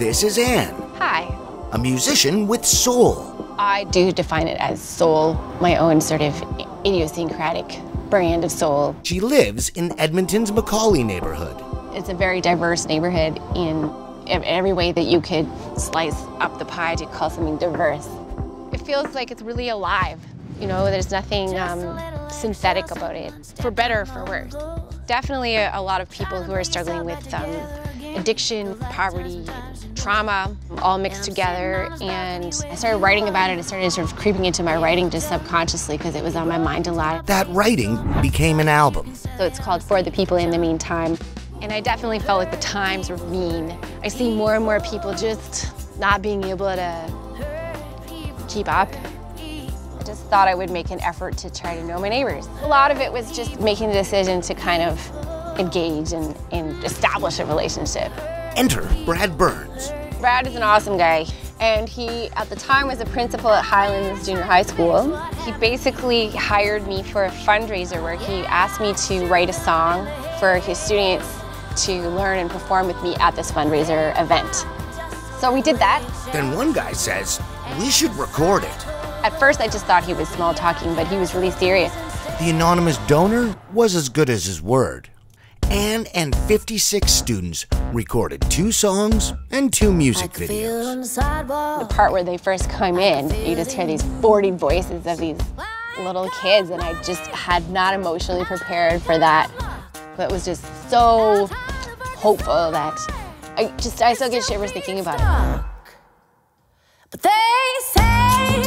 This is Ann, Hi. a musician with soul. I do define it as soul, my own sort of idiosyncratic brand of soul. She lives in Edmonton's Macaulay neighborhood. It's a very diverse neighborhood in every way that you could slice up the pie to call something diverse. It feels like it's really alive. You know, there's nothing synthetic about it, for better or for worse. Definitely a lot of people who are struggling with addiction, poverty, trauma, all mixed together. And I started writing about it. It started sort of creeping into my writing just subconsciously because it was on my mind a lot. That writing became an album. So it's called For the People in the Meantime. And I definitely felt like the times were mean. I see more and more people just not being able to keep up. I just thought I would make an effort to try to know my neighbors. A lot of it was just making the decision to kind of engage and establish a relationship. Enter Brad Burns. Brad is an awesome guy, and he, at the time, was a principal at Highlands Junior High School. He basically hired me for a fundraiser where he asked me to write a song for his students to learn and perform with me at this fundraiser event. So we did that. Then one guy says, we should record it. At first I just thought he was small talking, but he was really serious. The anonymous donor was as good as his word. Ann and 56 students recorded 2 songs and 2 music videos. The part where they first come in, you just hear these 40 voices of these little kids, and I just had not emotionally prepared for that. But it was just so hopeful that I still get shivers thinking about it. But they say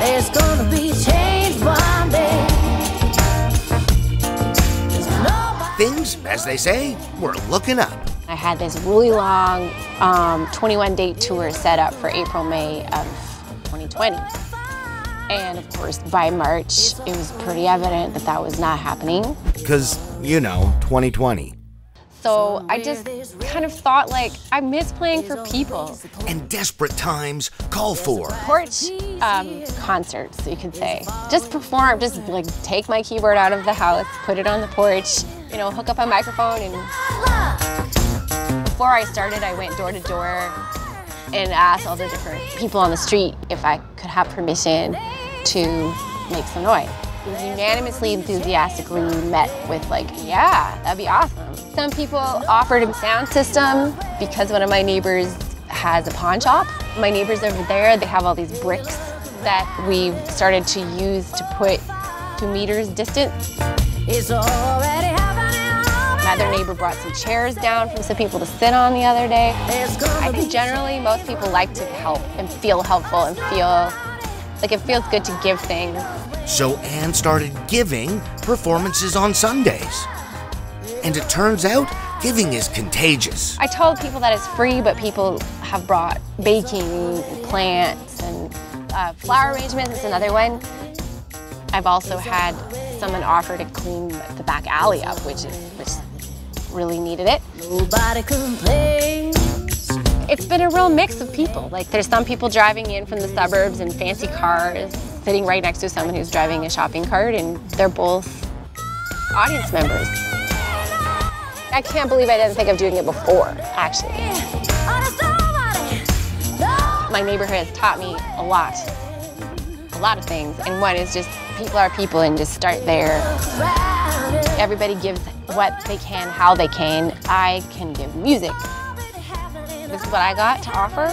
there's gonna be change one day. Things, as they say, were looking up. I had this really long 21-date tour set up for April, May of 2020. And of course, by March, it was pretty evident that that was not happening. Because, you know, 2020. So I just kind of thought, like, I miss playing for people. And desperate times call for Porch concerts, you could say. Just perform, just like take my keyboard out of the house, put it on the porch, you know, hook up a microphone. And before I started, I went door to door and asked all the different people on the street if I could have permission to make some noise. It was unanimously enthusiastically met with like, yeah, that'd be awesome. Some people offered a sound system because one of my neighbors has a pawn shop. My neighbors over there, they have all these bricks that we've started to use to put 2 meters distance. It's already happening. My other neighbor brought some chairs down for some people to sit on the other day. I think generally most people like to help and feel helpful and feel like it feels good to give things. So Ann started giving performances on Sundays. And it turns out, giving is contagious. I told people that it's free, but people have brought baking, and plants, and flower arrangements is another one. I've also had someone offer to clean the back alley up, which really needed it. Nobody complains. It's been a real mix of people. Like, there's some people driving in from the suburbs in fancy cars, sitting right next to someone who's driving a shopping cart, and they're both audience members. I can't believe I didn't think of doing it before, actually. My neighborhood has taught me a lot of things, and one is just people are people and just start there. Everybody gives what they can, how they can. I can give music. This is what I got to offer.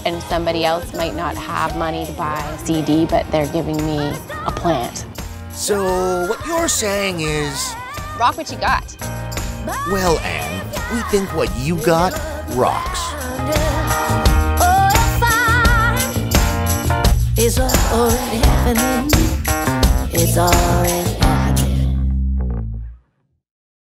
And somebody else might not have money to buy a CD, but they're giving me a plant. So what you're saying is, rock what you got. well, Ann, we think what you got rocks. It's already happening. It's already